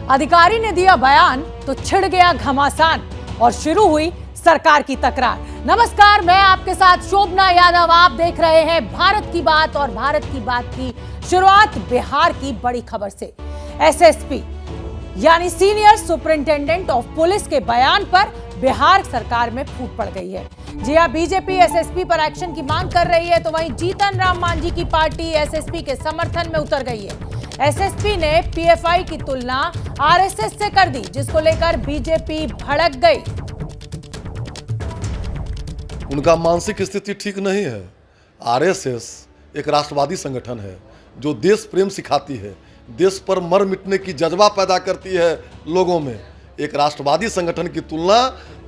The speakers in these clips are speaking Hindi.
अधिकारी ने दिया बयान तो छिड़ गया घमासान और शुरू हुई सरकार की तकरार। नमस्कार, मैं आपके साथ शोभना यादव। आप देख रहे हैं भारत की बात और भारत की बात की शुरुआत बिहार की बड़ी खबर से। एसएसपी यानी सीनियर सुपरिंटेंडेंट ऑफ पुलिस के बयान पर बिहार सरकार में फूट पड़ गई है। जी हां, बीजेपी एसएसपी पर एक्शन की मांग कर रही है, तो वहीं जीतन राम मांझी की पार्टी एसएसपी के समर्थन में उतर गई है। एसएसपी ने पीएफआई की तुलना आरएसएस से कर दी, जिसको लेकर बीजेपी भड़क गई। उनका मानसिक स्थिति ठीक नहीं है। आरएसएस एक राष्ट्रवादी संगठन है जो देश प्रेम सिखाती है, देश पर मर मिटने की जज्बा पैदा करती है लोगों में। एक राष्ट्रवादी संगठन की तुलना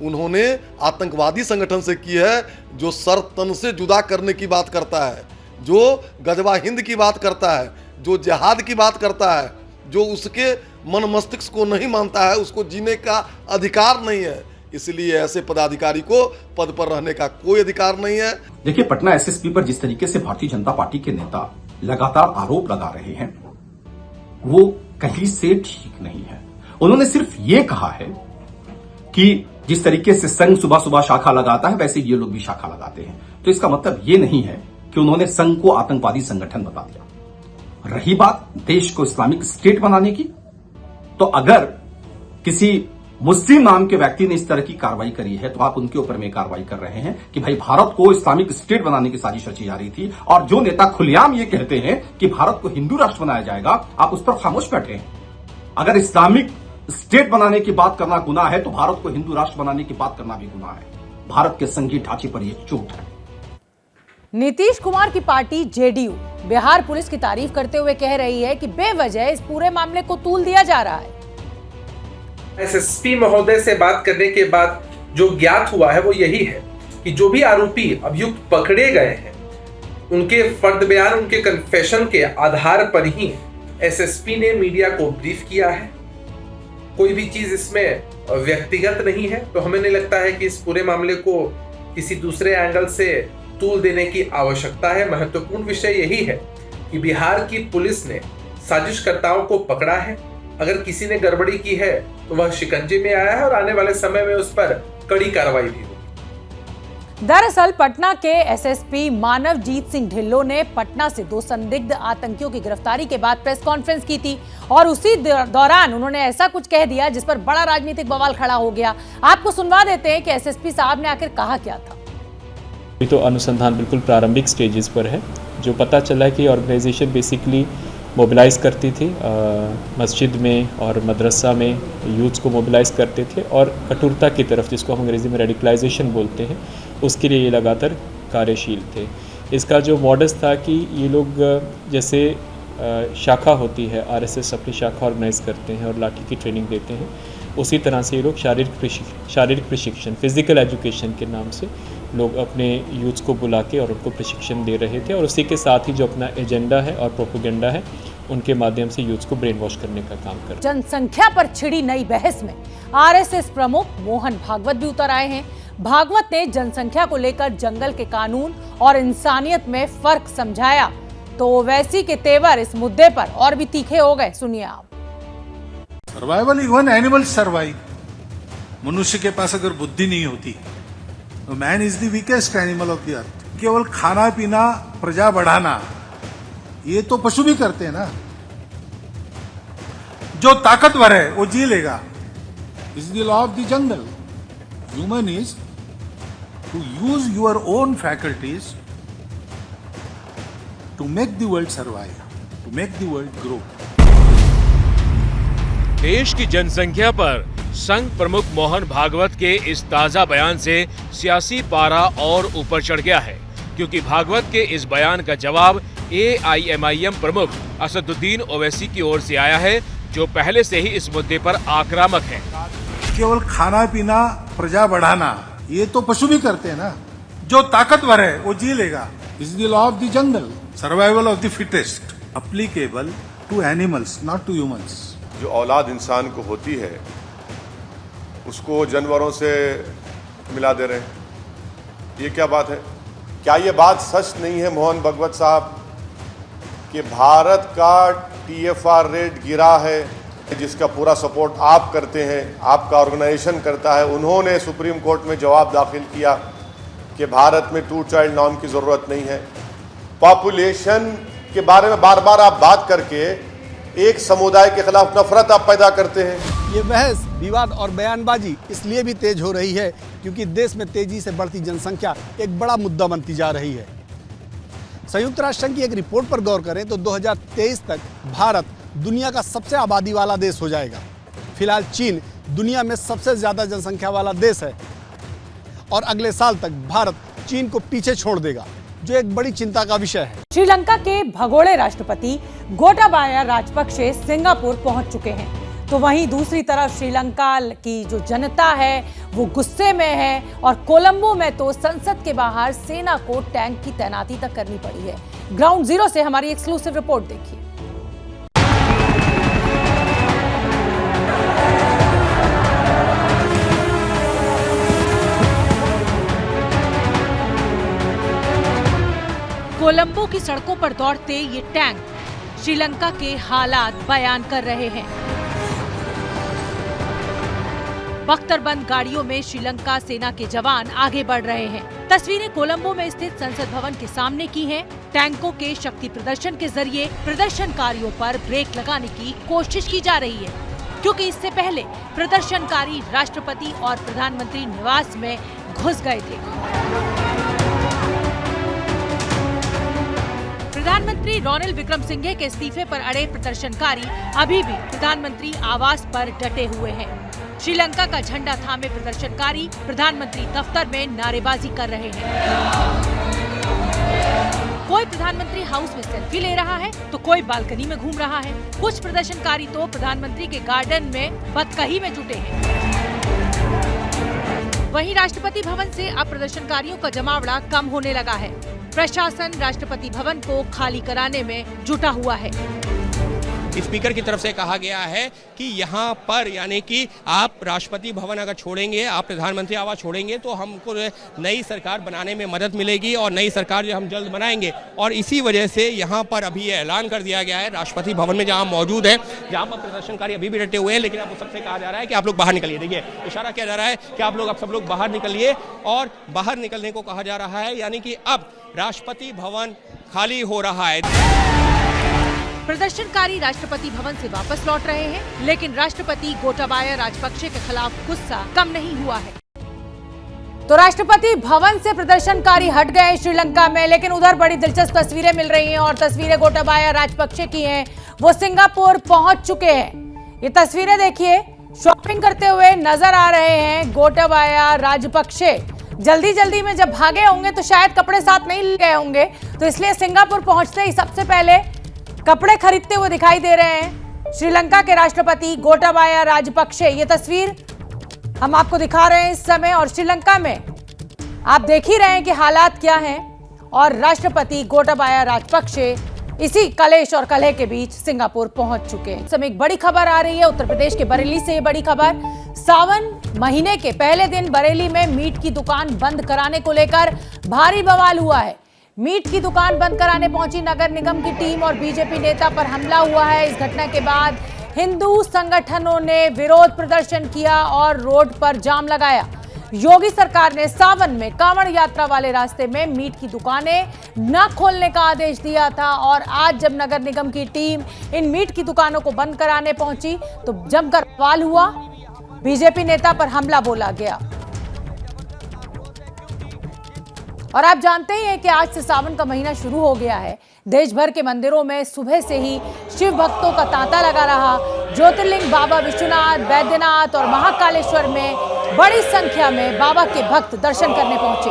उन्होंने आतंकवादी संगठन से की है, जो सर तन से जुदा करने की बात करता है, जो गजवा हिंद की बात करता है, जो जिहाद की बात करता है, जो उसके मन मस्तिष्क को नहीं मानता है, उसको जीने का अधिकार नहीं है। इसलिए ऐसे पदाधिकारी को पद पर रहने का कोई अधिकार नहीं है। देखिए, पटना एसएसपी पर जिस तरीके से भारतीय जनता पार्टी के नेता लगातार आरोप लगा रहे हैं, वो कहीं से ठीक नहीं है। उन्होंने सिर्फ ये कहा है कि जिस तरीके से संघ सुबह सुबह शाखा लगाता है, वैसे ये लोग भी शाखा लगाते हैं। तो इसका मतलब ये नहीं है कि उन्होंने संघ को आतंकवादी संगठन बता दिया। रही बात देश को इस्लामिक स्टेट बनाने की, तो अगर किसी मुस्लिम नाम के व्यक्ति ने इस तरह की कार्रवाई करी है, तो आप उनके ऊपर में कार्रवाई कर रहे हैं कि भाई भारत को इस्लामिक स्टेट बनाने की साजिश रची जा रही थी। और जो नेता खुलेआम ये कहते हैं कि भारत को हिंदू राष्ट्र बनाया जाएगा, आप उस पर खामोश बैठे हैं। अगर इस्लामिक स्टेट बनाने की बात करना गुनाह है, तो भारत को हिंदू राष्ट्र बनाने की बात करना भी गुनाह है। भारत के संघीय ढांचे पर यह चोट है। नीतीश कुमार की पार्टी जेडीयू बिहार पुलिस की तारीफ करते हुए कह रही है कि बेवजह इस पूरे मामले को तूल दिया जा रहा है। एसएसपी महोदय से बात करने के बाद जो ज्ञात हुआ है वो यही है कि जो भी आरोपी अभियुक्त पकड़े गए हैं, उनके फर्द बयान, उनके कन्फेशन के आधार पर ही एसएसपी ने मीडिया को ब्रीफ किया है। कोई भी चीज इसमें व्यक्तिगत नहीं है। तो हमें नहीं लगता है कि इस पूरे मामले को किसी दूसरे एंगल से तूल देने की आवश्यकता है। महत्वपूर्ण विषय यही है कि बिहार की पुलिस ने साजिशकर्ताओं को पकड़ा है। अगर किसी ने गड़बड़ी की है तो वह शिकंजे में आया है और आने वाले समय में उस पर कड़ी कार्रवाई भी होगी। दरअसल पटना के एसएसपी मानवजीत सिंह ढिल्लों ने पटना से 2 संदिग्ध आतंकियों की गिरफ्तारी के बाद प्रेस कॉन्फ्रेंस की थी और उसी दौरान उन्होंने ऐसा कुछ कह दिया जिस पर बड़ा राजनीतिक बवाल खड़ा हो गया। आपको सुनवा देते हैं कि एसएसपी साहब ने आखिर कहा क्या था। अभी तो अनुसंधान बिल्कुल प्रारंभिक स्टेजेस पर है। जो पता चला है कि ऑर्गेनाइजेशन बेसिकली मोबिलाइज़ करती थी, मस्जिद में और मदरसा में यूथ्स को मोबिलाइज़ करते थे और कठोरता की तरफ, जिसको हम अंग्रेज़ी में रेडिकलाइजेशन बोलते हैं, उसके लिए ये लगातार कार्यशील थे। इसका जो मॉडस था कि ये लोग जैसे शाखा होती है, आरएसएस अपनी शाखा ऑर्गेनाइज़ करते हैं और लाठी की ट्रेनिंग देते हैं, उसी तरह से ये लोग शारीरिक प्रशिक्षण, फिजिकल एजुकेशन के नाम से लोग अपने यूथ्स को बुला के और उनको प्रशिक्षण दे रहे थे। और उसी के साथ ही जो अपना एजेंडा है और प्रोपेगेंडा है, उनके माध्यम से यूथ्स को ब्रेन वॉश करने का काम कर। जनसंख्या पर छिड़ी नई बहस में आरएसएस प्रमुख मोहन भागवत भी उतर आए हैं। भागवत ने जनसंख्या को लेकर जंगल के कानून और इंसानियत में फर्क समझाया, तो ओवैसी के तेवर इस मुद्दे पर और भी तीखे हो गए। सुनिए आप। Survival, even animals survive. मनुष्य के पास अगर बुद्धि नहीं होती तो man is the weakest animal of the earth. केवल खाना पीना, प्रजा बढ़ाना, ये तो पशु भी करते हैं ना। जो ताकतवर है वो जी लेगा। Is the law of the jungle. Human is to use your own faculties to make the world survive, to make the world grow. देश की जनसंख्या पर संघ प्रमुख मोहन भागवत के इस ताजा बयान से सियासी पारा और ऊपर चढ़ गया है, क्योंकि भागवत के इस बयान का जवाब एआईएमआईएम प्रमुख असदुद्दीन ओवैसी की ओर से आया है, जो पहले से ही इस मुद्दे पर आक्रामक है। केवल खाना पीना, प्रजा बढ़ाना, ये तो पशु भी करते हैं ना। जो ताकतवर है वो जी लेगा। Is the law of the jungle, survival of the fittest, applicable to animals, not to humans. जो औलाद इंसान को होती है उसको जानवरों से मिला दे रहे हैं, ये क्या बात है? क्या ये बात सच नहीं है मोहन भागवत साहब कि भारत का टीएफआर रेट गिरा है जिसका पूरा सपोर्ट आप करते हैं, आपका ऑर्गेनाइजेशन करता है, उन्होंने सुप्रीम कोर्ट में जवाब दाखिल किया कि भारत में 2 चाइल्ड नॉर्म की ज़रूरत नहीं है। पॉपुलेशन के बारे में बार बार आप बात करके एक समुदाय के खिलाफ नफरत आप पैदा करते हैं। ये बहस, विवाद और बयानबाजी इसलिए भी तेज हो रही है क्योंकि देश में तेजी से बढ़ती जनसंख्या एक बड़ा मुद्दा बनती जा रही है। संयुक्त राष्ट्र संघ की एक रिपोर्ट पर गौर करें तो 2023 तक भारत दुनिया का सबसे आबादी वाला देश हो जाएगा। फिलहाल चीन दुनिया में सबसे ज़्यादा जनसंख्या वाला देश है और अगले साल तक भारत चीन को पीछे छोड़ देगा, जो एक बड़ी चिंता का विषय है। श्रीलंका के भगोड़े राष्ट्रपति गोटाबाया राजपक्षे सिंगापुर पहुंच चुके हैं, तो वहीं दूसरी तरफ श्रीलंका की जो जनता है वो गुस्से में है और कोलंबो में तो संसद के बाहर सेना को टैंक की तैनाती तक करनी पड़ी है। ग्राउंड जीरो से हमारी एक्सक्लूसिव रिपोर्ट देखिए। कोलंबो की सड़कों पर दौड़ते ये टैंक श्रीलंका के हालात बयान कर रहे हैं। बख्तरबंद गाड़ियों में श्रीलंका सेना के जवान आगे बढ़ रहे हैं। तस्वीरें कोलंबो में स्थित संसद भवन के सामने की हैं। टैंकों के शक्ति प्रदर्शन के जरिए प्रदर्शनकारियों पर ब्रेक लगाने की कोशिश की जा रही है, क्योंकि इससे पहले प्रदर्शनकारी राष्ट्रपति और प्रधानमंत्री निवास में घुस गए थे। प्रधानमंत्री रॉनिल विक्रमसिंघे के इस्तीफे पर अड़े प्रदर्शनकारी अभी भी प्रधानमंत्री आवास पर डटे हुए हैं। श्रीलंका का झंडा थामे प्रदर्शनकारी प्रधानमंत्री दफ्तर में नारेबाजी कर रहे हैं। कोई प्रधानमंत्री हाउस में सेल्फी ले रहा है तो कोई बालकनी में घूम रहा है। कुछ प्रदर्शनकारी तो प्रधानमंत्री के गार्डन में बतकही में जुटे हैं। वहीं राष्ट्रपति भवन से अब प्रदर्शनकारियों का जमावड़ा कम होने लगा है। प्रशासन राष्ट्रपति भवन को खाली कराने में जुटा हुआ है। स्पीकर की तरफ से कहा गया है कि यहाँ पर यानी कि आप राष्ट्रपति भवन अगर छोड़ेंगे, आप प्रधानमंत्री आवास छोड़ेंगे तो हमको नई सरकार बनाने में मदद मिलेगी और नई सरकार जो हम जल्द बनाएंगे। और इसी वजह से यहाँ पर अभी ये ऐलान कर दिया गया है राष्ट्रपति भवन में जहाँ मौजूद है, जहाँ पर प्रदर्शनकारी अभी भी डटे हुए हैं, लेकिन अब सबसे कहा जा रहा है कि आप लोग बाहर निकलिए। देखिए इशारा किया जा रहा है कि आप लोग अब सब लोग बाहर निकलिए और बाहर निकलने को कहा जा रहा है, यानी कि अब राष्ट्रपति भवन खाली हो रहा है। प्रदर्शनकारी राष्ट्रपति भवन से वापस लौट रहे हैं, लेकिन राष्ट्रपति गोटाबाया राजपक्षे के खिलाफ गुस्सा कम नहीं हुआ है। तो राष्ट्रपति भवन से प्रदर्शनकारी हट गए श्रीलंका में, लेकिन उधर बड़ी दिलचस्प तस्वीरें मिल रही हैं और तस्वीरें गोटाबाया राजपक्षे की हैं। वो सिंगापुर पहुंच चुके हैं। ये तस्वीरें देखिए, शॉपिंग करते हुए नजर आ रहे हैं गोटाबाया राजपक्षे। जल्दी जल्दी में जब भागे होंगे तो शायद कपड़े साथ नहीं ले गए होंगे, तो इसलिए सिंगापुर पहुंचते ही सबसे पहले कपड़े खरीदते हुए दिखाई दे रहे हैं श्रीलंका के राष्ट्रपति गोटाबाया राजपक्षे। ये तस्वीर हम आपको दिखा रहे हैं इस समय, और श्रीलंका में आप देख ही रहे हैं कि हालात क्या हैं। और राष्ट्रपति गोटाबाया राजपक्षे इसी कलेश और कलह के बीच सिंगापुर पहुंच चुके हैं। इस समय एक बड़ी खबर आ रही है उत्तर प्रदेश के बरेली से। ये बड़ी खबर, सावन महीने के पहले दिन बरेली में मीट की दुकान बंद कराने को लेकर भारी बवाल हुआ है। मीट की दुकान बंद कराने पहुंची नगर निगम की टीम और बीजेपी नेता पर हमला हुआ है। इस घटना के बाद हिंदू संगठनों ने विरोध प्रदर्शन किया और रोड पर जाम लगाया। योगी सरकार ने सावन में कांवड़ यात्रा वाले रास्ते में मीट की दुकानें न खोलने का आदेश दिया था, और आज जब नगर निगम की टीम इन मीट की दुकानों को बंद कराने पहुंची तो जमकर बवाल हुआ। बीजेपी नेता पर हमला बोला गया। और आप जानते ही हैं कि आज से सावन का महीना शुरू हो गया है। देश भर के मंदिरों में सुबह से ही शिव भक्तों का तांता लगा रहा। ज्योतिर्लिंग बाबा विश्वनाथ, बैद्यनाथ और महाकालेश्वर में बड़ी संख्या में बाबा के भक्त दर्शन करने पहुंचे।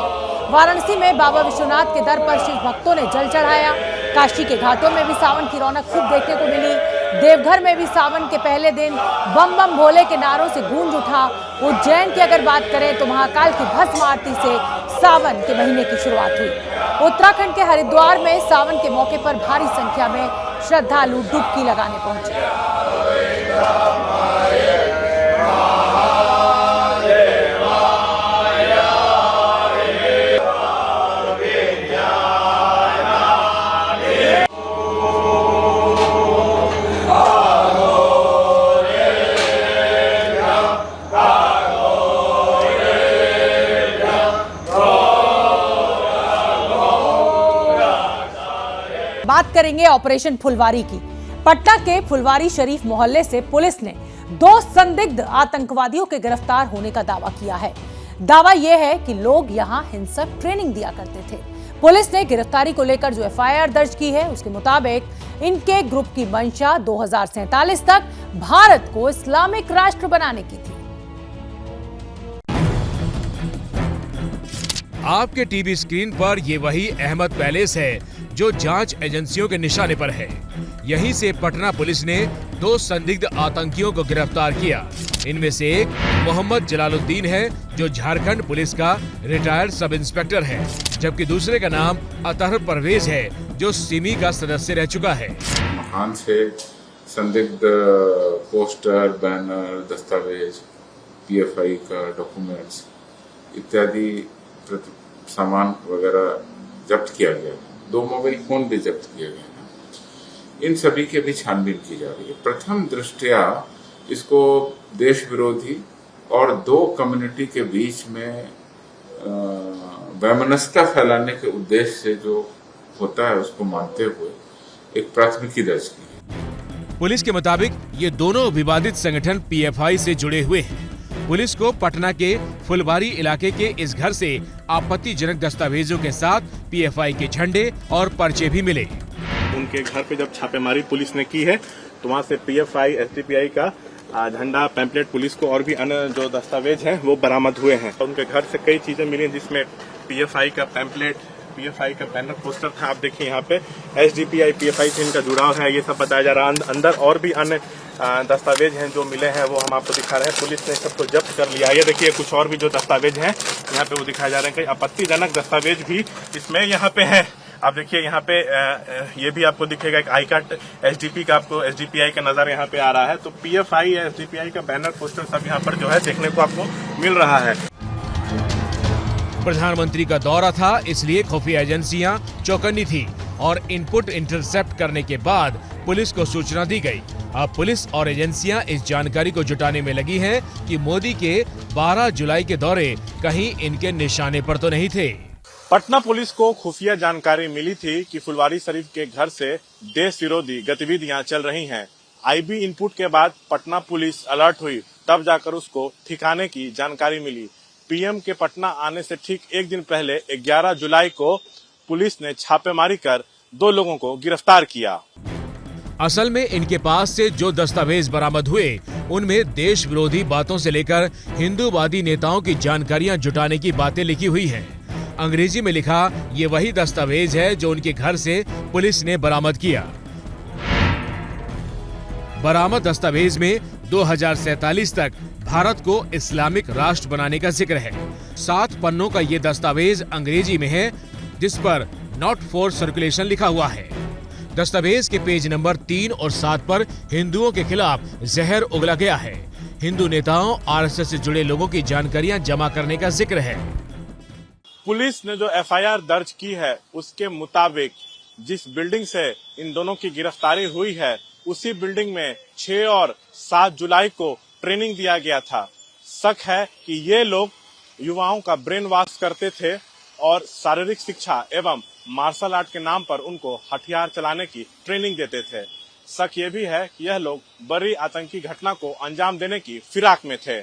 वाराणसी में बाबा विश्वनाथ के दर पर शिव भक्तों ने जल चढ़ाया। काशी के घाटों में भी सावन की रौनक खूब देखने को मिली। देवघर में भी सावन के पहले दिन बम बम भोले के नारों से गूंज उठा। उज्जैन की अगर बात करें तो महाकाल की भस्म आरती से सावन के महीने की शुरुआत हुई। उत्तराखंड के हरिद्वार में सावन के मौके पर भारी संख्या में श्रद्धालु डुबकी लगाने पहुंचे। करेंगे ऑपरेशन फुलवारी की। पटना के फुलवारी शरीफ मोहल्ले से पुलिस ने 2 संदिग्ध आतंकवादियों के गिरफ्तार होने का दावा किया है। दावा यह है कि लोग यहां हिंसक ट्रेनिंग दिया करते थे। पुलिस ने गिरफ्तारी को लेकर जो एफआईआर दर्ज की है उसके मुताबिक इनके ग्रुप की मंशा 2047 तक भारत को इस्लामिक राष्ट्र बनाने की थी। आपके टीवी स्क्रीन पर ये वही अहमद पैलेस है जो जांच एजेंसियों के निशाने पर है। यहीं से पटना पुलिस ने 2 संदिग्ध आतंकियों को गिरफ्तार किया। इनमें से एक मोहम्मद जलालुद्दीन है जो झारखंड पुलिस का रिटायर्ड सब इंस्पेक्टर है, जबकि दूसरे का नाम अतहर परवेज है जो सिमी का सदस्य रह चुका है। मकान से संदिग्ध पोस्टर, बैनर, दस्तावेज, पीएफआई का डॉक्यूमेंट्स इत्यादि सामान वगैरह जब्त किया गया। 2 मोबाइल फोन भी जब्त किए गए हैं। इन सभी की भी छानबीन की जा रही है। प्रथम दृष्टया इसको देश विरोधी और 2 कम्युनिटी के बीच में वैमनस्यता फैलाने के उद्देश्य से जो होता है उसको मानते हुए एक प्राथमिकी दर्ज की है। पुलिस के मुताबिक ये दोनों विवादित संगठन पीएफआई से जुड़े हुए हैं। पुलिस को पटना के फुलवारी इलाके के इस घर से आपत्तिजनक दस्तावेजों के साथ पीएफआई के झंडे और पर्चे भी मिले। उनके घर पे जब छापेमारी पुलिस ने की है तो वहाँ से पीएफआई, एसडीपीआई का झंडा, पैम्पलेट, पुलिस को और भी अन्य जो दस्तावेज हैं वो बरामद हुए हैं। उनके घर से कई चीजें मिली जिसमें पीएफआई का पैम्पलेट, पीएफआई का बैनर, पोस्टर था। आप देखिए यहाँ पे एसडीपीआई, पीएफआई से इनका जुड़ाव है, ये सब बताया जा रहा है। अंदर और भी अन्य दस्तावेज हैं जो मिले हैं वो हम आपको दिखा रहे हैं। पुलिस ने सबको जब्त कर लिया। ये देखिए कुछ और भी जो दस्तावेज हैं यहाँ पे वो दिखाए जा रहे हैं। कई आपत्तिजनक दस्तावेज भी इसमें यहाँ पे है। आप देखिए यहाँ पे ये भी आपको दिखेगा एक आई कार्ड एसडीपी का, आपको एसडीपीआई का नजर यहाँ पे आ रहा है। तो पीएफआई या एसडीपीआई का बैनर, पोस्टर सब यहाँ पर जो है देखने को आपको मिल रहा है। प्रधानमंत्री का दौरा था, इसलिए खुफिया एजेंसियां चौकन्नी थी और इनपुट इंटरसेप्ट करने के बाद पुलिस को सूचना दी गई। अब पुलिस और एजेंसियां इस जानकारी को जुटाने में लगी हैं कि मोदी के 12 जुलाई के दौरे कहीं इनके निशाने पर तो नहीं थे। पटना पुलिस को खुफिया जानकारी मिली थी कि फुलवारी शरीफ के घर से देश विरोधी गतिविधियां चल रही हैं। आईबी इनपुट के बाद पटना पुलिस अलर्ट हुई, तब जाकर उसको ठिकाने की जानकारी मिली। पीएम के पटना आने से ठीक एक दिन पहले 11 जुलाई को पुलिस ने छापेमारी कर 2 लोगों को गिरफ्तार किया। असल में इनके पास से जो दस्तावेज बरामद हुए उनमें देश विरोधी बातों से लेकर हिंदूवादी नेताओं की जानकारियां जुटाने की बातें लिखी हुई हैं। अंग्रेजी में लिखा ये वही दस्तावेज है जो उनके घर से पुलिस ने बरामद किया। बरामद दस्तावेज में 2047 तक भारत को इस्लामिक राष्ट्र बनाने का जिक्र है। 7 पन्नों का ये दस्तावेज अंग्रेजी में है जिस पर नॉट फॉर सर्कुलेशन लिखा हुआ है। दस्तावेज के पेज नंबर 3 और 7 पर हिंदुओं के खिलाफ जहर उगला गया है। हिंदू नेताओं, आरएसएस से जुड़े लोगों की जानकारियां जमा करने का जिक्र है। पुलिस ने जो एफआईआर दर्ज की है उसके मुताबिक जिस बिल्डिंग से इन दोनों की गिरफ्तारी हुई है उसी बिल्डिंग में 6 और 7 जुलाई को ट्रेनिंग दिया गया था। शक है कि ये लोग युवाओं का ब्रेन वॉश करते थे और शारीरिक शिक्षा एवं मार्शल आर्ट के नाम पर उनको हथियार चलाने की ट्रेनिंग देते थे। शक ये भी है कि यह लोग बड़ी आतंकी घटना को अंजाम देने की फिराक में थे।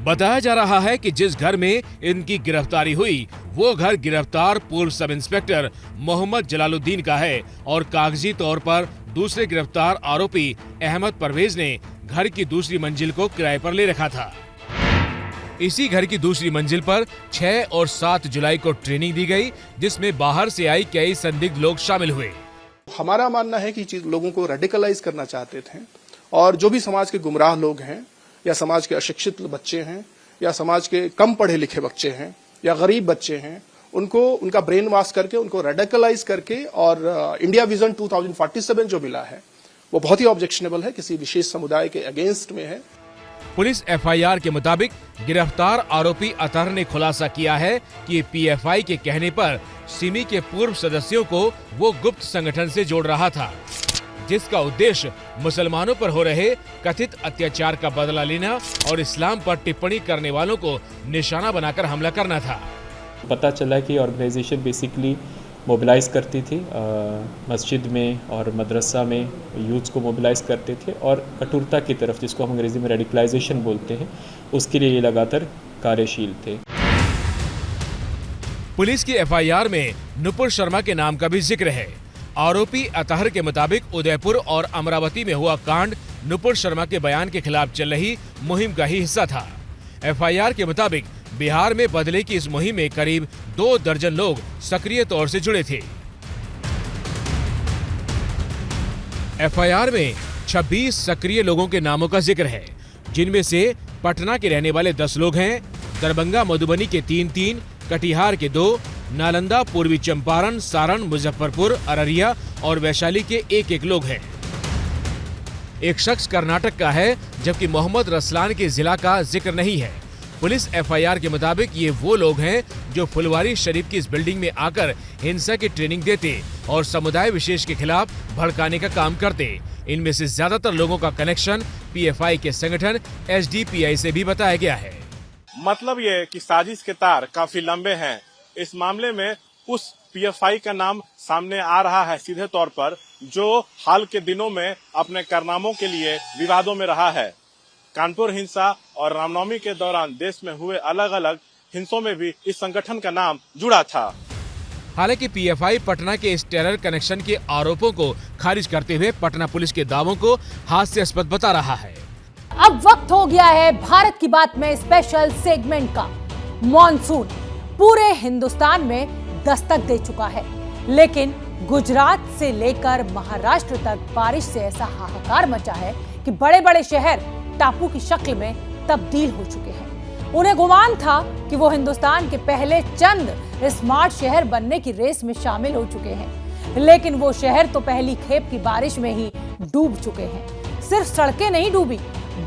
बताया जा रहा है कि जिस घर में इनकी गिरफ्तारी हुई वो घर गिरफ्तार पूर्व सब इंस्पेक्टर मोहम्मद जलालुद्दीन का है और कागजी तौर पर दूसरे गिरफ्तार आरोपी अहमद परवेज ने घर की दूसरी मंजिल को किराए पर ले रखा था। इसी घर की दूसरी मंजिल पर 6 और 7 जुलाई को ट्रेनिंग दी गई जिसमें बाहर से आई कई संदिग्ध लोग शामिल हुए। हमारा मानना है कि लोगों को रेडिकलाइज करना चाहते थे और जो भी समाज के गुमराह लोग हैं या समाज के अशिक्षित बच्चे हैं या समाज के कम पढ़े लिखे बच्चे हैं या गरीब बच्चे हैं उनको उनका ब्रेन वॉश करके उनको रेडिकलाइज करके और इंडिया विजन 2047 जो मिला है वो बहुत ही ऑब्जेक्शनेबल है, किसी विशेष समुदाय के अगेंस्ट में है। पुलिस एफआईआर के मुताबिक गिरफ्तार आरोपी अतहर ने खुलासा किया है कि पीएफआई के कहने पर सिमी के पूर्व सदस्यों को वो गुप्त संगठन से जोड़ रहा था जिसका उद्देश्य मुसलमानों पर हो रहे कथित अत्याचार का बदला लेना और इस्लाम पर टिप्पणी करने वालों को निशाना बनाकर हमला करना था। पता चला कि ऑर्गेनाइजेशन बेसिकली मोबिलाइज करती थी, मस्जिद में और मदरसा में यूथ्स को मोबिलाइज करते थे और कठोरता की तरफ, जिसको हम अंग्रेज़ी में रेडिकलाइजेशन बोलते हैं, उसके लिए ये लगातार कार्यशील थे। पुलिस की एफआईआर में नुपुर शर्मा के नाम का भी जिक्र है। आरोपी अतहर के मुताबिक उदयपुर और अमरावती में हुआ कांड नुपुर शर्मा के बयान के खिलाफ चल रही मुहिम का ही हिस्सा था। एफआईआर के मुताबिक बिहार में बदले की इस मुहिम में करीब 2 दर्जन लोग सक्रिय तौर से जुड़े थे। एफआईआर में 26 सक्रिय लोगों के नामों का जिक्र है, जिनमें से पटना के रहने वाले 10 लोग हैं, दरभंगा मधुबनी के 3, कटिहार के 2, नालंदा, पूर्वी चंपारण, सारण, मुजफ्फरपुर, अररिया और वैशाली के 1 लोग हैं। एक शख्स कर्नाटक का है, जबकि मोहम्मद रसलान के जिला का जिक्र नहीं है। पुलिस एफआईआर के मुताबिक ये वो लोग हैं जो फुलवारी शरीफ की इस बिल्डिंग में आकर हिंसा की ट्रेनिंग देते और समुदाय विशेष के खिलाफ भड़काने का काम करते। इनमें से ज्यादातर लोगों का कनेक्शन पीएफआई के संगठन एसडीपीआई से भी बताया गया है। मतलब ये कि साजिश के तार काफी लंबे हैं। इस मामले में उस पीएफआई का नाम सामने आ रहा है सीधे तौर पर, जो हाल के दिनों में अपने कारनामों के लिए विवादों में रहा है। कानपुर हिंसा और रामनवमी के दौरान देश में हुए अलग अलग हिंसों में भी इस संगठन का नाम जुड़ा था। हालांकि पीएफआई पटना के इस टेरर कनेक्शन के आरोपों को खारिज करते हुए पटना पुलिस के दावों को हास्यास्पद बता रहा है। अब वक्त हो गया है भारत की बात में स्पेशल सेगमेंट का। मॉनसून पूरे हिंदुस्तान में दस्तक दे चुका है, लेकिन गुजरात से लेकर महाराष्ट्र तक बारिश से ऐसा हाहाकार मचा है कि बड़े बड़े शहर टापू की शक्ल में तब्दील हो चुके हैं। उन्हें गुमान था कि वो हिंदुस्तान के पहले चंद स्मार्ट शहर बनने की रेस में शामिल हो चुके हैं, लेकिन वो शहर तो पहली खेप की बारिश में ही डूब चुके हैं। सिर्फ सड़कें नहीं डूबी,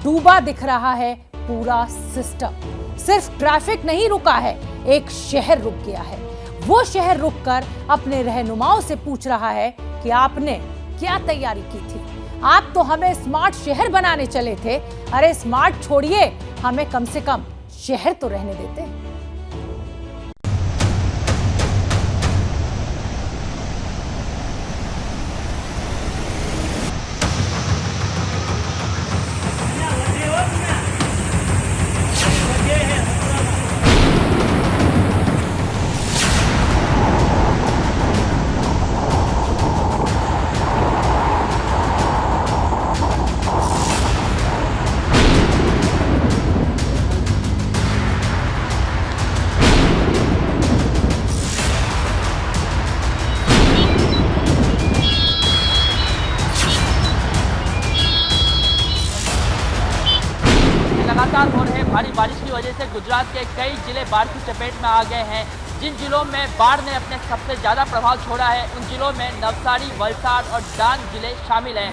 डूबा दिख रहा है पूरा सिस्टम। सिर्फ ट्रैफिक नहीं रुका है, एक शहर रुक गया है। वो शहर रुककर अपने रहनुमाओं से पूछ रहा है कि आपने क्या तैयारी की थी? आप तो हमें स्मार्ट शहर बनाने चले थे। अरे स्मार्ट छोड़िए, हमें कम से कम शहर तो रहने देते। लगातार हो रहे भारी बारिश की वजह से गुजरात के कई जिले बाढ़ की चपेट में आ गए हैं। जिन जिलों में बाढ़ ने अपने सबसे ज्यादा प्रभाव छोड़ा है, उन जिलों में नवसारी, वलसाड़ और डांग जिले शामिल हैं।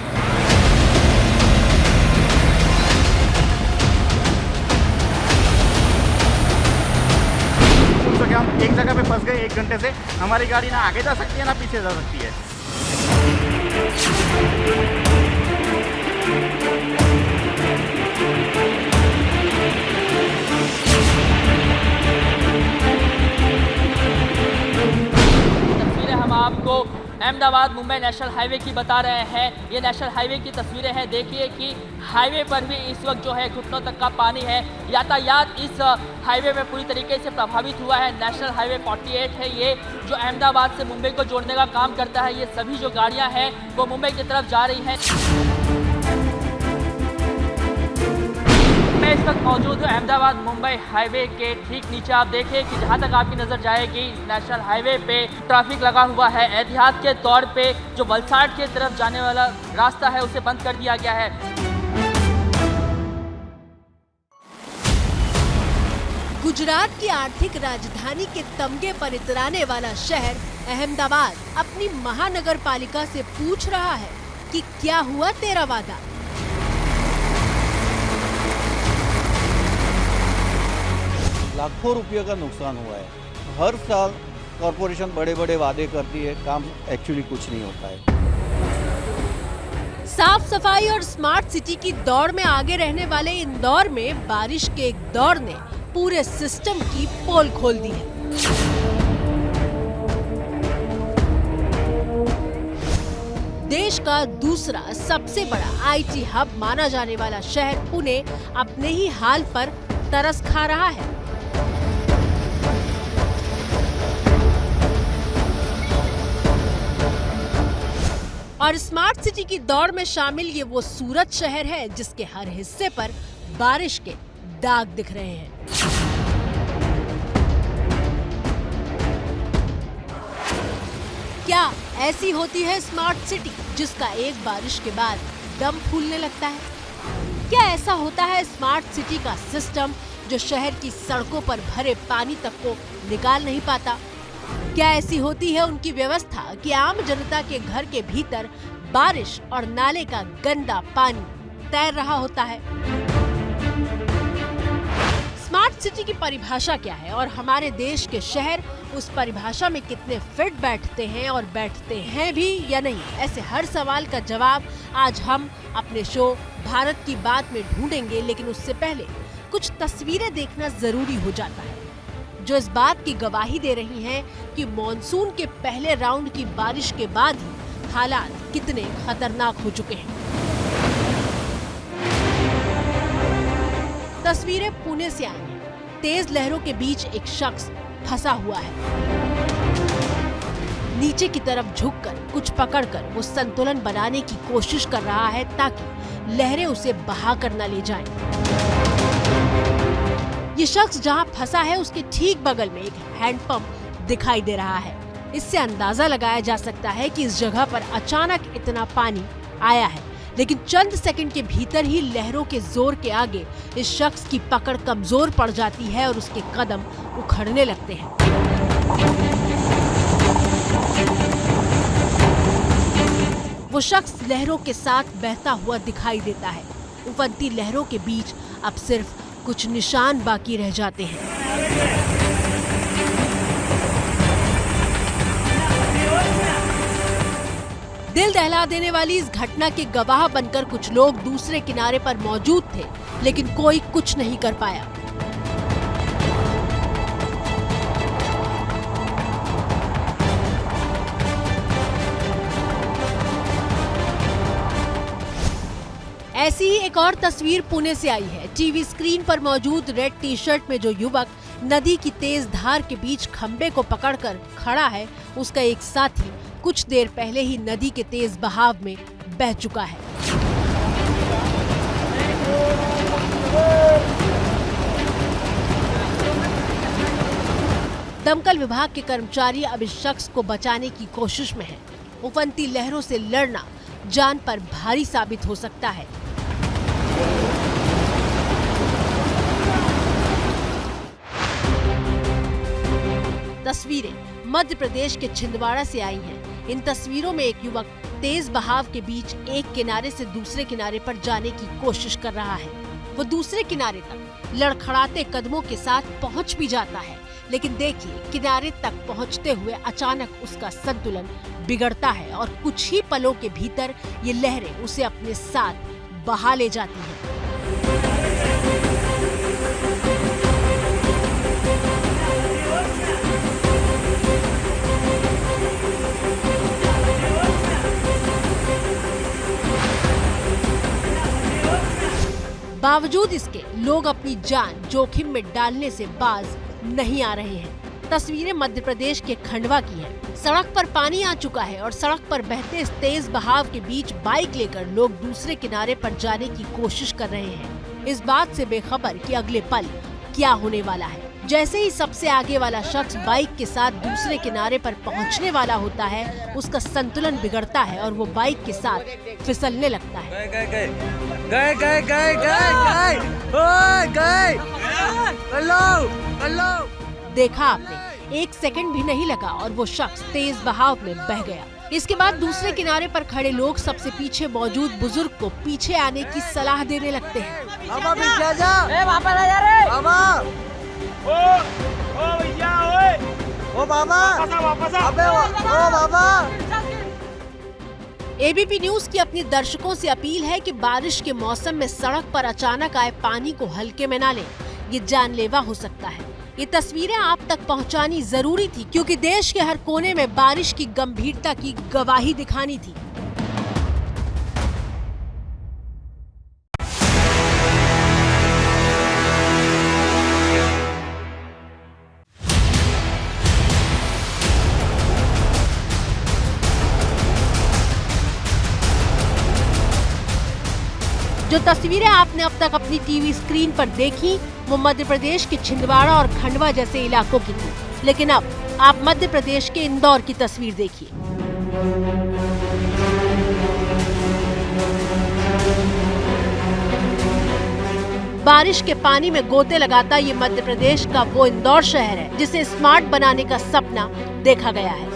तो हम एक जगह पे फंस गए, 1 घंटे से हमारी गाड़ी ना आगे जा सकती है ना पीछे जा सकती है। तस्वीरें हम आपको अहमदाबाद मुंबई नेशनल हाईवे की बता रहे हैं। ये नेशनल हाईवे की तस्वीरें हैं। देखिए कि हाईवे पर भी इस वक्त जो है घुटनों तक का पानी है। यातायात इस हाईवे में पूरी तरीके से प्रभावित हुआ है। नेशनल हाईवे 48 है ये, जो अहमदाबाद से मुंबई को जोड़ने का काम करता है। ये सभी जो गाड़ियां हैं वो मुंबई की तरफ जा रही हैं। मैं इस वक्त मौजूद हूँ अहमदाबाद मुंबई हाईवे के ठीक नीचे। आप देखिए कि जहाँ तक आपकी नज़र जाएगी, नेशनल हाईवे पे ट्रैफिक लगा हुआ है। एहतियात के तौर पे जो वलसाड़ की तरफ जाने वाला रास्ता है उसे बंद कर दिया गया है। गुजरात की आर्थिक राजधानी के तमगे पर इतराने वाला शहर अहमदाबाद अपनी महानगर पालिका से पूछ रहा है कि क्या हुआ तेरा वादा। लाखों रुपयों का नुकसान हुआ है। हर साल कॉरपोरेशन बड़े बड़े वादे करती है, काम एक्चुअली कुछ नहीं होता है। साफ सफाई और स्मार्ट सिटी की दौड़ में आगे रहने वाले इंदौर में बारिश के एक दौर ने पूरे सिस्टम की पोल खोल दी है। देश का दूसरा सबसे बड़ा आईटी हब माना जाने वाला शहर पुणे अपने ही हाल पर तरस खा रहा है। और स्मार्ट सिटी की दौड़ में शामिल ये वो सूरत शहर है जिसके हर हिस्से पर बारिश के दाग दिख रहे हैं। क्या ऐसी होती है स्मार्ट सिटी जिसका एक बारिश के बाद दम फूलने लगता है? क्या ऐसा होता है स्मार्ट सिटी का सिस्टम जो शहर की सड़कों पर भरे पानी तक को निकाल नहीं पाता? क्या ऐसी होती है उनकी व्यवस्था कि आम जनता के घर के भीतर बारिश और नाले का गंदा पानी तैर रहा होता है? स्मार्ट सिटी की परिभाषा क्या है और हमारे देश के शहर उस परिभाषा में कितने फिट बैठते हैं और बैठते हैं भी या नहीं? ऐसे हर सवाल का जवाब आज हम अपने शो भारत की बात में ढूंढेंगे, लेकिन उससे पहले कुछ तस्वीरें देखना जरूरी हो जाता है जो इस बात की गवाही दे रही हैं कि मॉनसून के पहले राउंड की बारिश के बाद ही हालात कितने खतरनाक हो चुके हैं। तस्वीरें पुणे से आई हैं। तेज लहरों के बीच एक शख्स फंसा हुआ है। नीचे की तरफ झुककर कुछ पकड़कर वो संतुलन बनाने की कोशिश कर रहा है ताकि लहरें उसे बहा कर न ले जाएं। ये शख्स जहां फंसा है उसके ठीक बगल में एक हैंडपंप दिखाई दे रहा है। इससे अंदाजा लगाया जा सकता है कि इस जगह पर अचानक इतना पानी आया है, लेकिन चंद सेकंड के भीतर ही लहरों के जोर के आगे इस शख्स की पकड़ कमजोर पड़ जाती है और उसके कदम उखड़ने लगते हैं। वो शख्स लहरों के साथ बहता हुआ दिखाई देता है। उफनती लहरों के बीच अब सिर्फ कुछ निशान बाकी रह जाते हैं। दिल दहला देने वाली इस घटना के गवाह बनकर कुछ लोग दूसरे किनारे पर मौजूद थे, लेकिन कोई कुछ नहीं कर पाया। ऐसी ही एक और तस्वीर पुणे से आई है। टीवी स्क्रीन पर मौजूद रेड टी शर्ट में जो युवक नदी की तेज धार के बीच खंबे को पकड़कर खड़ा है, उसका एक साथी कुछ देर पहले ही नदी के तेज बहाव में बह चुका है। दमकल विभाग के कर्मचारी अब इस शख्स को बचाने की कोशिश में हैं। उफनती लहरों से लड़ना जान पर भारी साबित हो सकता है। तस्वीरें मध्य प्रदेश के छिंदवाड़ा से आई हैं। इन तस्वीरों में एक युवक तेज बहाव के बीच एक किनारे से दूसरे किनारे पर जाने की कोशिश कर रहा है। वो दूसरे किनारे तक लड़खड़ाते कदमों के साथ पहुंच भी जाता है, लेकिन देखिए किनारे तक पहुंचते हुए अचानक उसका संतुलन बिगड़ता है और कुछ ही पलों के भीतर ये लहरें उसे अपने साथ बहा ले जाती हैं। बावजूद इसके लोग अपनी जान जोखिम में डालने से बाज नहीं आ रहे हैं। तस्वीरें मध्य प्रदेश के खंडवा की हैं। सड़क पर पानी आ चुका है और सड़क पर बहते तेज बहाव के बीच बाइक लेकर लोग दूसरे किनारे पर जाने की कोशिश कर रहे हैं, इस बात से बेखबर कि अगले पल क्या होने वाला है। जैसे ही सबसे आगे वाला शख्स बाइक के साथ दूसरे किनारे पर पहुंचने वाला होता है, उसका संतुलन बिगड़ता है और वो बाइक के साथ फिसलने लगता है। देखा आपने, एक सेकंड भी नहीं लगा और वो शख्स तेज बहाव में बह गया। इसके बाद दूसरे किनारे पर खड़े लोग सबसे पीछे मौजूद बुजुर्ग को पीछे आने की सलाह देने लगते हैं। एबीपी न्यूज की अपनी दर्शकों से अपील है कि बारिश के मौसम में सड़क पर अचानक आए पानी को हल्के में न लें, ये जानलेवा हो सकता है। ये तस्वीरें आप तक पहुंचानी जरूरी थी क्योंकि देश के हर कोने में बारिश की गंभीरता की गवाही दिखानी थी। जो तस्वीरें आपने अब तक अपनी टीवी स्क्रीन पर देखी वो मध्य प्रदेश के छिंदवाड़ा और खंडवा जैसे इलाकों की थी, लेकिन अब आप मध्य प्रदेश के इंदौर की तस्वीर देखिए। बारिश के पानी में गोते लगाता ये मध्य प्रदेश का वो इंदौर शहर है जिसे स्मार्ट बनाने का सपना देखा गया है।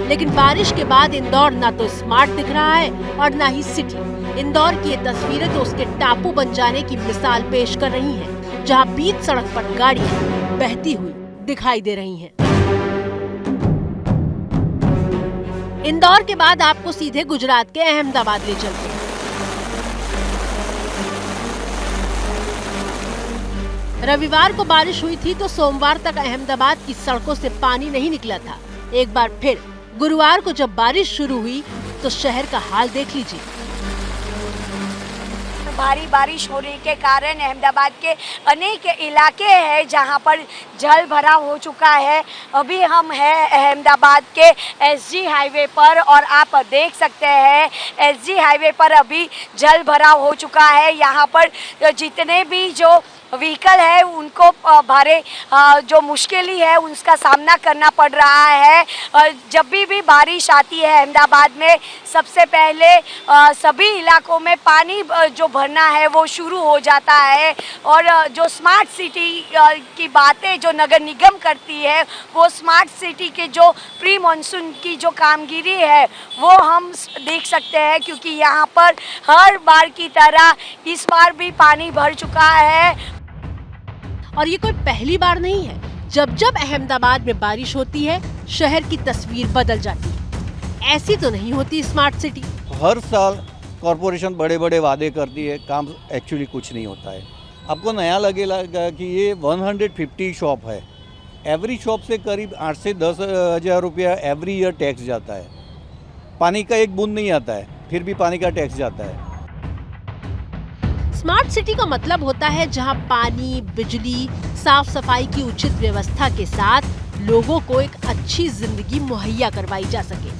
लेकिन बारिश के बाद इंदौर ना तो स्मार्ट दिख रहा है और ना ही सिटी। इंदौर की ये तस्वीरें तो उसके टापू बन जाने की मिसाल पेश कर रही हैं, जहां बीच सड़क पर गाड़ियां बहती हुई दिखाई दे रही हैं। इंदौर के बाद आपको सीधे गुजरात के अहमदाबाद ले चलते हैं। रविवार को बारिश हुई थी तो सोमवार तक अहमदाबाद की सड़कों से पानी नहीं निकला था। एक बार फिर गुरुवार को जब बारिश शुरू हुई तो शहर का हाल देख लीजिए। भारी बारिश होने के कारण अहमदाबाद के अनेक इलाके हैं जहां पर जल भराव हो चुका है। अभी हम हैं अहमदाबाद के एसजी हाईवे पर और आप देख सकते हैं एसजी हाईवे पर अभी जल भराव हो चुका है। यहां पर जितने भी जो व्हीकल है उनको भारे जो मुश्किल है उसका सामना करना पड़ रहा है। जब भी बारिश आती है अहमदाबाद में सबसे पहले सभी इलाकों में पानी जो भरना है वो शुरू हो जाता है और जो स्मार्ट सिटी की बातें जो नगर निगम करती है वो स्मार्ट सिटी के जो प्री मानसून की जो कामगिरी है वो हम देख सकते हैं, क्योंकि यहाँ पर हर बार की तरह इस बार भी पानी भर चुका है। और ये कोई पहली बार नहीं है। जब जब अहमदाबाद में बारिश होती है शहर की तस्वीर बदल जाती है। ऐसी तो नहीं होती स्मार्ट सिटी। हर साल कॉरपोरेशन बड़े बड़े वादे करती है, काम एक्चुअली कुछ नहीं होता है। आपको नया लगेगा कि ये 150 शॉप है, एवरी शॉप से करीब 8 से 10 हज़ार रुपया एवरी ईयर टैक्स जाता है। पानी का एक बूंद नहीं आता है, फिर भी पानी का टैक्स जाता है। स्मार्ट सिटी का मतलब होता है जहां पानी, बिजली, साफ सफाई की उचित व्यवस्था के साथ लोगों को एक अच्छी जिंदगी मुहैया करवाई जा सके।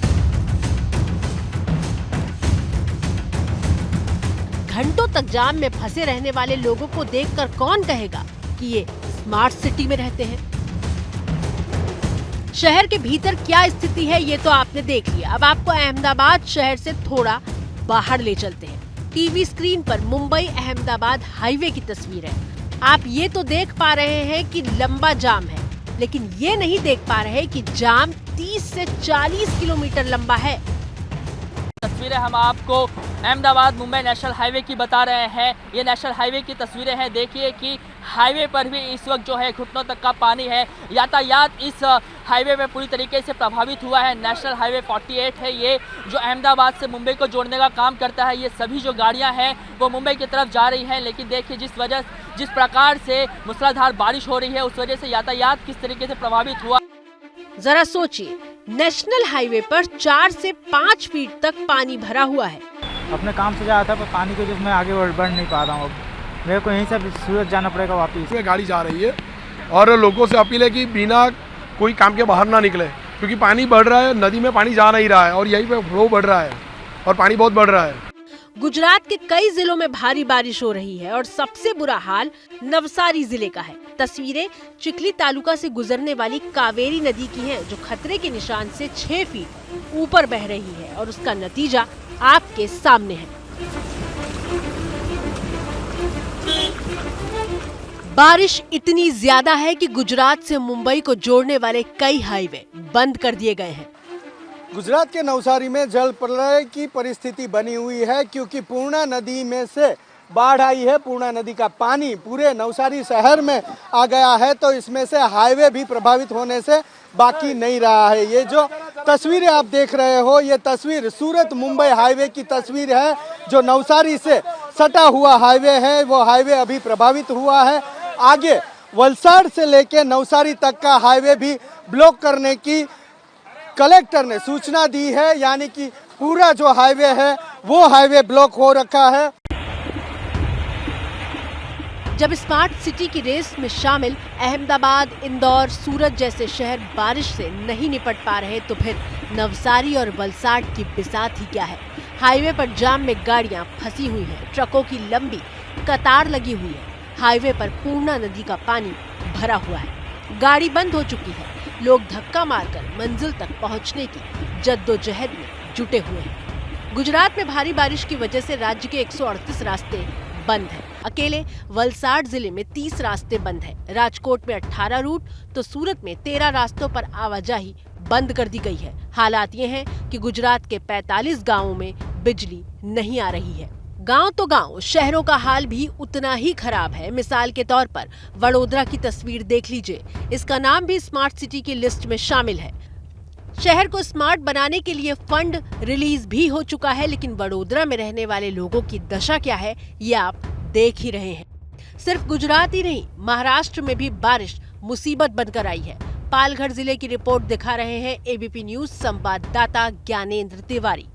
घंटों तक जाम में फंसे रहने वाले लोगों को देखकर कौन कहेगा कि ये स्मार्ट सिटी में रहते हैं। शहर के भीतर क्या स्थिति है ये तो आपने देख लिया। अब आपको अहमदाबाद शहर से थोड़ा बाहर ले चलते हैं। टीवी स्क्रीन पर मुंबई अहमदाबाद हाईवे की तस्वीर है। आप ये तो देख पा रहे हैं कि लंबा जाम है, लेकिन ये नहीं देख पा रहे कि जाम 30 से 40 किलोमीटर लंबा है। तस्वीरें हम आपको अहमदाबाद मुंबई नेशनल हाईवे की बता रहे हैं। ये नेशनल हाईवे की तस्वीरें हैं। देखिए कि हाईवे पर भी इस वक्त जो है घुटनों तक का पानी है। यातायात इस हाईवे में पूरी तरीके से प्रभावित हुआ है। नेशनल हाईवे 48 है ये, जो अहमदाबाद से मुंबई को जोड़ने का काम करता है। ये सभी जो गाड़ियां हैं वो मुंबई की तरफ जा रही हैं, लेकिन देखिए जिस प्रकार से मूसलाधार बारिश हो रही है उस वजह से यातायात किस तरीके से प्रभावित हुआ। जरा सोचिए, नेशनल हाईवे पर 4 से 5 फीट तक पानी भरा हुआ है। अपने काम से जाया था पर पानी की वजह से मैं आगे बढ़ नहीं पा रहा हूँ। मेरे को यहीं से सूरत जाना पड़ेगा वापस। गाड़ी जा रही है और लोगों से अपील है कि बिना कोई काम के बाहर ना निकले, क्योंकि पानी बढ़ रहा है, नदी में पानी जा नहीं रहा है और यहीं पे फ्लो बढ़ रहा है और पानी बहुत बढ़ रहा है। गुजरात के कई जिलों में भारी बारिश हो रही है और सबसे बुरा हाल नवसारी जिले का है। तस्वीरें चिखली तालुका से गुजरने वाली कावेरी नदी की हैं, जो खतरे के निशान से 6 फीट ऊपर बह रही है और उसका नतीजा आपके सामने है। बारिश इतनी ज्यादा है कि गुजरात से मुंबई को जोड़ने वाले कई हाईवे बंद कर दिए गए हैं। गुजरात के नवसारी में जल प्रलय की परिस्थिति बनी हुई है, क्योंकि पूर्णा नदी में से बाढ़ आई है। पूर्णा नदी का पानी पूरे नवसारी शहर में आ गया है, तो इसमें से हाईवे भी प्रभावित होने से बाकी नहीं रहा है। ये जो तस्वीरें आप देख रहे हो, ये तस्वीर सूरत मुंबई हाईवे की तस्वीर है, जो नवसारी से सटा हुआ हाईवे है। वो हाईवे अभी प्रभावित हुआ है। आगे वलसाड़ से लेके नवसारी तक का हाईवे भी ब्लॉक करने की कलेक्टर ने सूचना दी है, यानी कि पूरा जो हाईवे है वो हाईवे ब्लॉक हो रखा है। जब स्मार्ट सिटी की रेस में शामिल अहमदाबाद, इंदौर, सूरत जैसे शहर बारिश से नहीं निपट पा रहे तो फिर नवसारी और वलसाड की बिसात ही क्या है। हाईवे पर जाम में गाड़ियां फंसी हुई हैं, ट्रकों की लंबी कतार लगी हुई है। हाईवे पर पूर्णा नदी का पानी भरा हुआ है, गाड़ी बंद हो चुकी है। लोग धक्का मारकर मंजिल तक पहुंचने की जद्दोजहद में जुटे हुए हैं। गुजरात में भारी बारिश की वजह से राज्य के 138 रास्ते बंद हैं। अकेले वलसाड जिले में 30 रास्ते बंद हैं। राजकोट में 18 रूट तो सूरत में 13 रास्तों पर आवाजाही बंद कर दी गई है। हालात ये हैं कि गुजरात के 45 गांवों में बिजली नहीं आ रही है। गांव तो गांव, शहरों का हाल भी उतना ही खराब है। मिसाल के तौर पर वडोदरा की तस्वीर देख लीजिए। इसका नाम भी स्मार्ट सिटी की लिस्ट में शामिल है। शहर को स्मार्ट बनाने के लिए फंड रिलीज भी हो चुका है, लेकिन वडोदरा में रहने वाले लोगों की दशा क्या है ये आप देख ही रहे हैं। सिर्फ गुजरात ही नहीं, महाराष्ट्र में भी बारिश मुसीबत बनकर आई है। पालघर जिले की रिपोर्ट दिखा रहे हैं एबीपी न्यूज संवाददाता ज्ञानेंद्र तिवारी।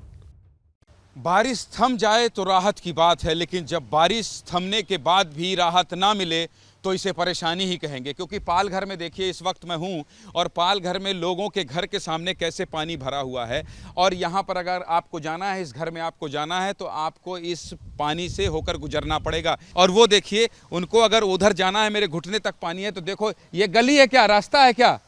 बारिश थम जाए तो राहत की बात है, लेकिन जब बारिश थमने के बाद भी राहत ना मिले तो इसे परेशानी ही कहेंगे। क्योंकि पालघर में देखिए इस वक्त मैं हूं और पालघर में लोगों के घर के सामने कैसे पानी भरा हुआ है। और यहां पर अगर आपको जाना है, इस घर में आपको जाना है तो आपको इस पानी से होकर गुजरना पड़ेगा। और वो देखिए, उनको अगर उधर जाना है, मेरे घुटने तक पानी है, तो देखो ये गली है क्या, रास्ता है क्या,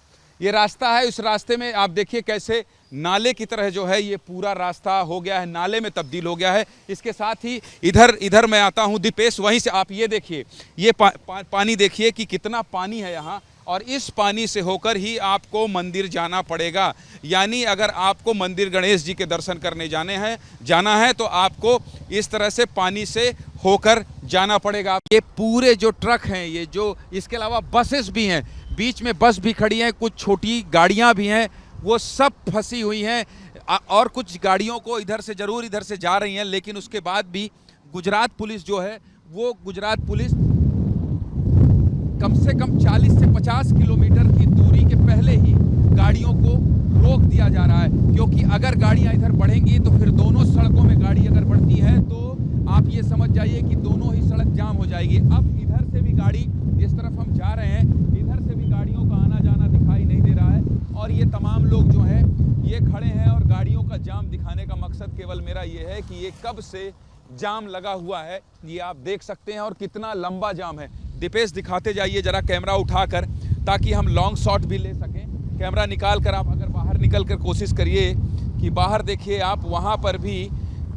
ये रास्ता है। इस रास्ते में आप देखिए कैसे नाले की तरह जो है ये पूरा रास्ता हो गया है, नाले में तब्दील हो गया है। इसके साथ ही इधर मैं आता हूँ दीपेश, वहीं से आप ये देखिए, ये पानी देखिए कि कितना पानी है यहाँ। और इस पानी से होकर ही आपको मंदिर जाना पड़ेगा। यानी अगर आपको मंदिर गणेश जी के दर्शन करने जाना है तो आपको इस तरह से पानी से होकर जाना पड़ेगा। ये पूरे जो ट्रक हैं, ये जो, इसके अलावा बसेस भी हैं, बीच में बस भी खड़ी हैं, कुछ छोटी गाड़ियाँ भी हैं, वो सब फंसी हुई हैं। और कुछ गाड़ियों को इधर से जा रही हैं। लेकिन उसके बाद भी गुजरात पुलिस जो है, वो गुजरात पुलिस कम से कम 40 से 50 किलोमीटर की दूरी के पहले ही गाड़ियों को रोक दिया जा रहा है। क्योंकि अगर गाड़ियां इधर बढ़ेंगी तो फिर दोनों सड़कों में गाड़ी अगर बढ़ती है तो आप ये समझ जाइए कि दोनों ही सड़क जाम हो जाएगी। अब इधर से भी गाड़ी, जिस तरफ हम जा रहे हैं, इधर से भी गाड़ियों का आना जाना दिखाई नहीं दे रहा है। और ये तमाम लोग जो हैं ये खड़े हैं और गाड़ियों का जाम दिखाने का मकसद केवल मेरा ये है कि ये कब से जाम लगा हुआ है ये आप देख सकते हैं और कितना लंबा जाम है। दीपेश दिखाते जाइए जरा कैमरा उठाकर, ताकि हम लॉन्ग शॉट भी ले सकें। कैमरा निकाल कर आप अगर बाहर निकल कर कोशिश करिए कि बाहर देखिए आप, वहाँ पर भी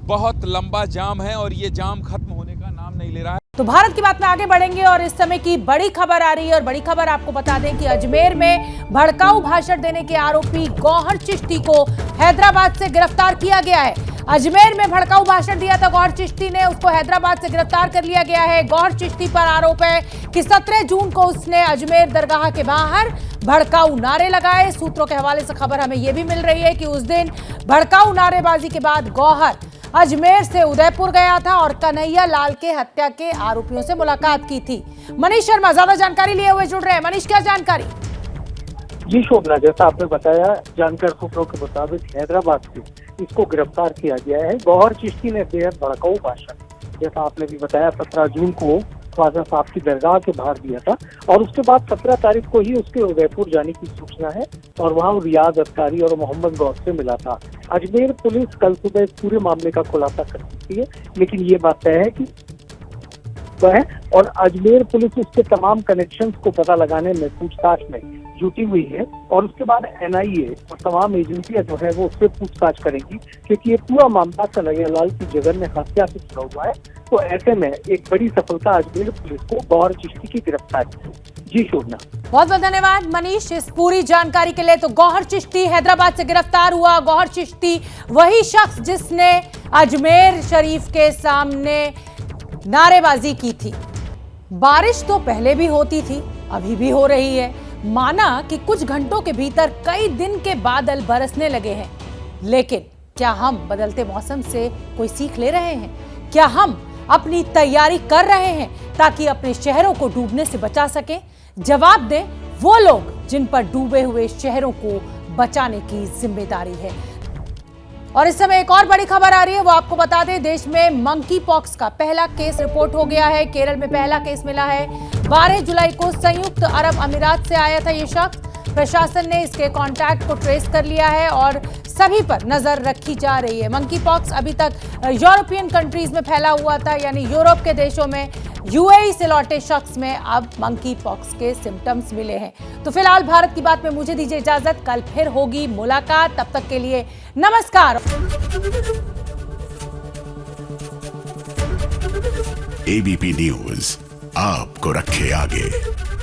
बहुत लंबा जाम है और ये जाम खत्म होने का नाम नहीं ले रहा है। तो भारत की बात में आगे बढ़ेंगे और इस समय की बड़ी खबर आ रही है। और बड़ी खबर आपको बता दें कि अजमेर में भड़काऊ भाषण देने के आरोपी गौहर चिश्ती को हैदराबाद से गिरफ्तार किया गया है। अजमेर में भड़काऊ भाषण दिया था गौहर चिश्ती ने, उसको हैदराबाद से गिरफ्तार कर लिया गया है। गौहर चिश्ती पर आरोप है कि 17 जून को उसने अजमेर दरगाह के बाहर भड़काऊ नारे लगाए। सूत्रों के हवाले से खबर हमें यह भी मिल रही है कि उस दिन भड़काऊ नारेबाजी के बाद गौहर अजमेर से उदयपुर गया था और कन्हैया लाल के हत्या के आरोपियों से मुलाकात की थी। मनीष शर्मा ज्यादा जानकारी लिए हुए जुड़ रहे हैं। मनीष, क्या जानकारी? जी शोभना, जैसा आपने बताया, जानकार सूत्रों के मुताबिक हैदराबाद से इसको गिरफ्तार किया गया है। गौहर चिश्ती ने बेहद भड़काऊ भाषण, जैसा आपने भी बताया, 17 जून को ख्वाजा साहब की दरगाह के बाहर दिया था और उसके बाद 17 तारीख को ही उसके उदयपुर जाने की सूचना है और वहां रियाज अत्कारी और मोहम्मद गौर से मिला था। अजमेर पुलिस कल सुबह पूरे मामले का खुलासा कर सकती है, लेकिन ये बात तय है कि वह और अजमेर पुलिस उसके तमाम कनेक्शंस को पता लगाने में पूछताछ में जुटी हुई है और उसके बाद NIA और तमाम एजेंसियां जो है वो उससे पूछताछ करेंगी, क्योंकि ये पूरा मामला कन्हैया लाल की जघन्य हत्या से जुड़ा हुआ है। तो ऐसे में एक बड़ी सफलता अजमेर पुलिस को गौहर चिश्ती की गिरफ्तारी। जी शोभना, बहुत बहुत धन्यवाद मनीष इस पूरी जानकारी के लिए। तो गौहर चिश्ती हैदराबाद से गिरफ्तार हुआ। गौहर चिश्ती वही शख्स जिसने अजमेर शरीफ के सामने नारेबाजी की थी। बारिश तो पहले भी होती थी, अभी भी हो रही है। माना कि कुछ घंटों के भीतर कई दिन के बादल बरसने लगे हैं, लेकिन क्या हम बदलते मौसम से कोई सीख ले रहे हैं? क्या हम अपनी तैयारी कर रहे हैं ताकि अपने शहरों को डूबने से बचा सकें? जवाब दें वो लोग जिन पर डूबे हुए शहरों को बचाने की जिम्मेदारी है। और इस समय एक और बड़ी खबर आ रही है, वो आपको बता दें, देश में मंकी पॉक्स का पहला केस रिपोर्ट हो गया है। केरल में पहला केस मिला है। 12 जुलाई को संयुक्त अरब अमीरात से आया था ये शख्स। प्रशासन ने इसके कॉन्टैक्ट को ट्रेस कर लिया है और सभी पर नजर रखी जा रही है। मंकी पॉक्स अभी तक यूरोपियन कंट्रीज में फैला हुआ था, यानी यूरोप के देशों में। यूएई से लौटे शख्स में अब मंकी पॉक्स के सिम्टम्स मिले हैं। तो फिलहाल भारत की बात में मुझे दीजिए इजाजत, कल फिर होगी मुलाकात। तब तक के लिए नमस्कार। एबीपी न्यूज आपको रखे आगे।